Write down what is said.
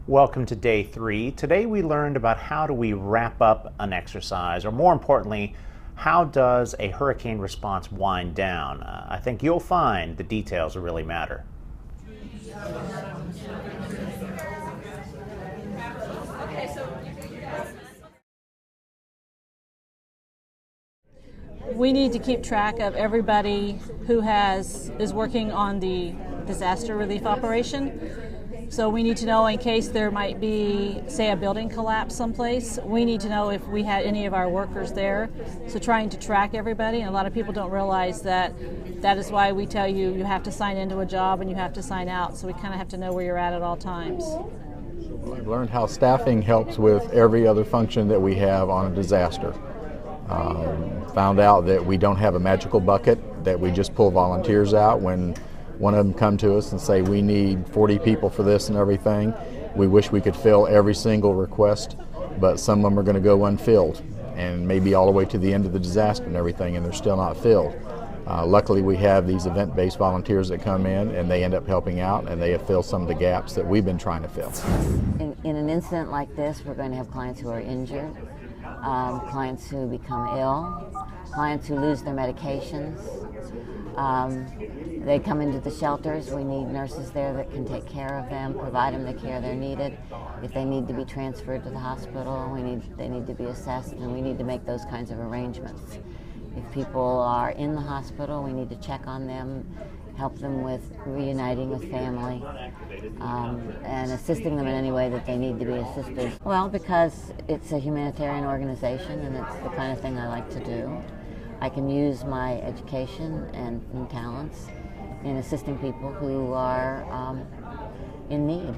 Welcome to day 3. Today we learned about how do we wrap up an exercise, or more importantly, how does a hurricane response wind down? I think you'll find the details really matter. We need to keep track of everybody who is working on the disaster relief operation. So we need to know in case there might be, say, a building collapse someplace. We need to know if we had any of our workers there. So trying to track everybody, and a lot of people don't realize that is why we tell you you have to sign into a job and you have to sign out. So we kind of have to know where you're at all times. I've learned how staffing helps with every other function that we have on a disaster. Found out that we don't have a magical bucket, that we just pull volunteers out when one of them come to us and say we need 40 people for this and everything. We wish we could fill every single request, but some of them are going to go unfilled and maybe all the way to the end of the disaster and everything, and they're still not filled. Luckily we have these event-based volunteers that come in and they end up helping out, and they have filled some of the gaps that we've been trying to fill. In an incident like this, we're going to have clients who are injured, clients who become ill, clients who lose their medications. They come into the shelters. We need nurses there that can take care of them, provide them the care they're needed. If they need to be transferred to the hospital, they need to be assessed, and we need to make those kinds of arrangements. If people are in the hospital, we need to check on them, help them with reuniting with family, and assisting them in any way that they need to be assisted. Well, because it's a humanitarian organization and it's the kind of thing I like to do. I can use my education and talents in assisting people who are in need.